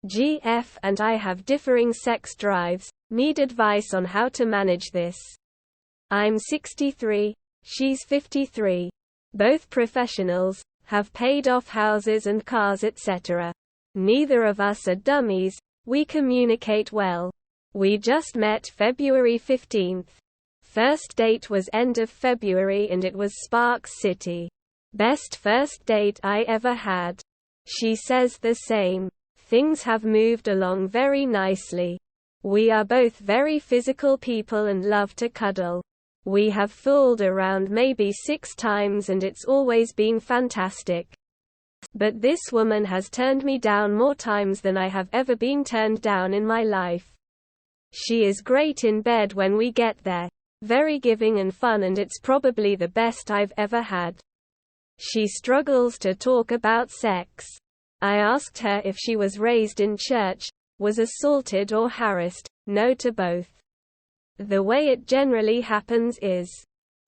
GF and I have differing sex drives, need advice on how to manage this. I'm 63, she's 53. Both professionals, have paid off houses and cars etc. Neither of us are dummies, we communicate well. We just met February 15th. First date was end of February and it was Sparks City. Best first date I ever had. She says the same. Things have moved along very nicely. We are both very physical people and love to cuddle. We have fooled around maybe 6 times and it's always been fantastic. But this woman has turned me down more times than I have ever been turned down in my life. She is great in bed when we get there. Very giving and fun and it's probably the best I've ever had. She struggles to talk about sex. I asked her if she was raised in church, was assaulted or harassed, no to both. The way it generally happens is,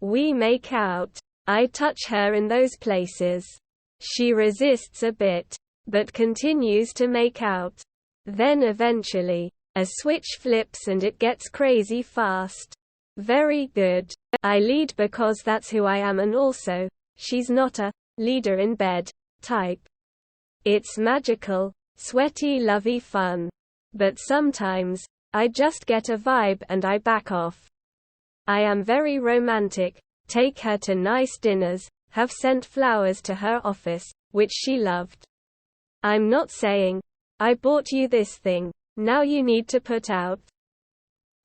we make out. I touch her in those places. She resists a bit, but continues to make out. Then eventually, a switch flips and it gets crazy fast. Very good. I lead because that's who I am and also, she's not a leader in bed type. It's magical, sweaty lovey fun. But sometimes, I just get a vibe and I back off. I am very romantic, take her to nice dinners, have sent flowers to her office, which she loved. I'm not saying, I bought you this thing, now you need to put out.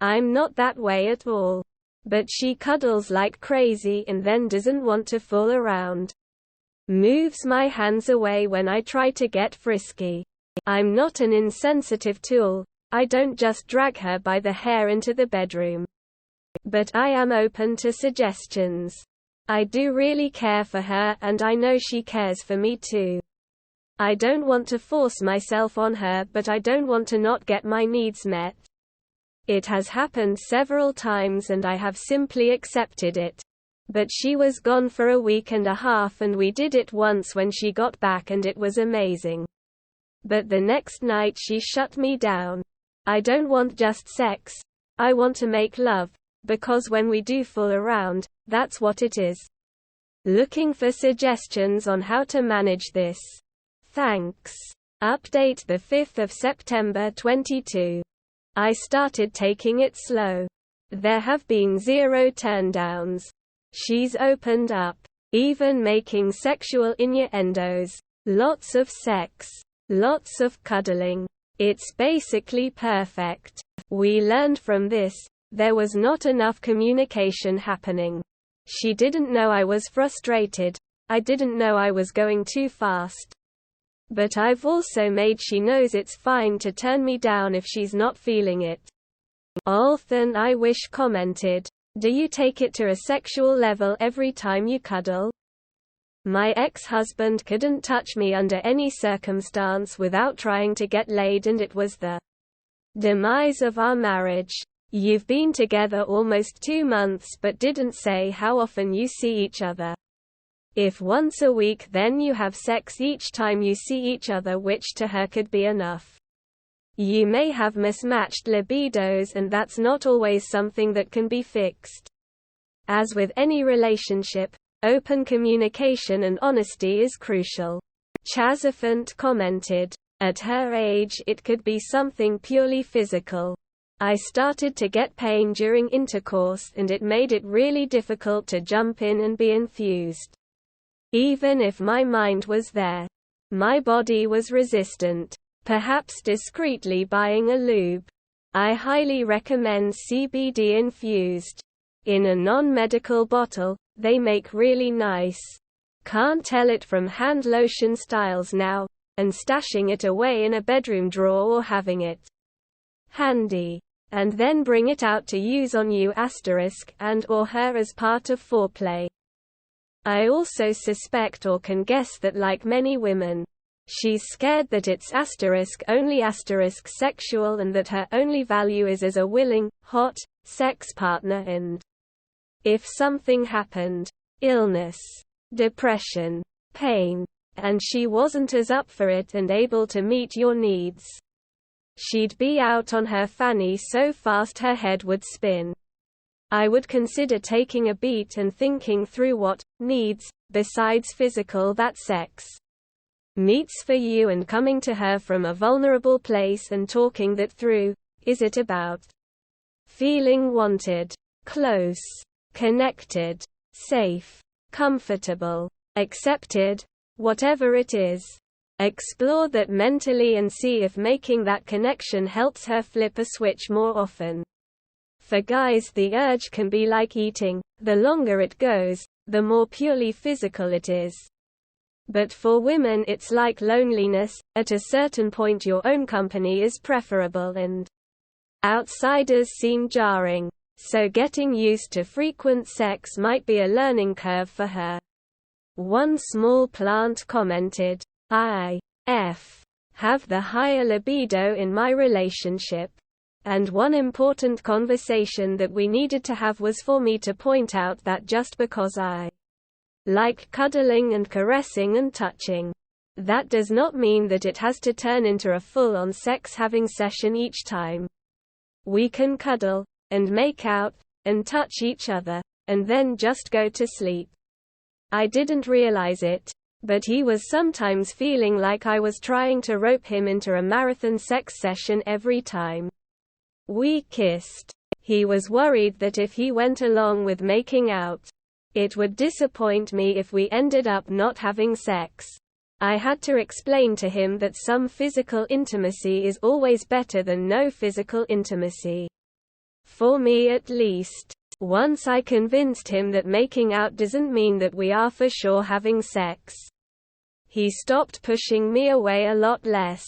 I'm not that way at all. But she cuddles like crazy and then doesn't want to fool around. Moves my hands away when I try to get frisky. I'm not an insensitive tool. I don't just drag her by the hair into the bedroom. But I am open to suggestions. I do really care for her and I know she cares for me too. I don't want to force myself on her but I don't want to not get my needs met. It has happened several times and I have simply accepted it. But she was gone for a week and a half and we did it once when she got back and it was amazing. But the next night she shut me down. I don't want just sex. I want to make love, because when we do fool around, that's what it is. Looking for suggestions on how to manage this. Thanks. Update the 5th of September 22. I started taking it slow. There have been 0 turndowns. She's opened up. Even making sexual innuendos. Lots of sex. Lots of cuddling. It's basically perfect. We learned from this, there was not enough communication happening. She didn't know I was frustrated. I didn't know I was going too fast. But I've also made she knows it's fine to turn me down if she's not feeling it. Althan I wish commented, do you take it to a sexual level every time you cuddle? My ex-husband couldn't touch me under any circumstance without trying to get laid and it was the demise of our marriage. You've been together almost 2 months but didn't say how often you see each other. If once a week then you have sex each time you see each other which to her could be enough. You may have mismatched libidos and that's not always something that can be fixed. As with any relationship, open communication and honesty is crucial. Chazafant commented, at her age it could be something purely physical. I started to get pain during intercourse and it made it really difficult to jump in and be enthused. Even if my mind was there. My body was resistant. Perhaps discreetly buying a lube. I highly recommend CBD infused. In a non-medical bottle, they make really nice. Can't tell it from hand lotion styles now, and stashing it away in a bedroom drawer or having it handy. And then bring it out to use on you and or her as part of foreplay. I also suspect or can guess that like many women, she's scared that it's only sexual and that her only value is as a willing, hot, sex partner and if something happened, illness, depression, pain, and she wasn't as up for it and able to meet your needs, She'd be out on her fanny so fast her head would spin. I would consider taking a beat and thinking through what needs, besides physical, that sex meets for you, and coming to her from a vulnerable place and talking that through. Is it about feeling wanted, close, connected, safe, comfortable, accepted? Whatever it is, explore that mentally and see if making that connection helps her flip a switch more often. For guys, the urge can be like eating. The longer it goes, the more purely physical it is. But for women it's like loneliness. At a certain point your own company is preferable and outsiders seem jarring. So getting used to frequent sex might be a learning curve for her. One small plant commented, "I have the higher libido in my relationship." And one important conversation that we needed to have was for me to point out that just because I like cuddling and caressing and touching, that does not mean that it has to turn into a full-on sex-having session each time. We can cuddle, and make out, and touch each other, and then just go to sleep. I didn't realize it, but he was sometimes feeling like I was trying to rope him into a marathon sex session every time we kissed. He was worried that if he went along with making out, it would disappoint me if we ended up not having sex. I had to explain to him that some physical intimacy is always better than no physical intimacy. For me at least. Once I convinced him that making out doesn't mean that we are for sure having sex, he stopped pushing me away a lot less.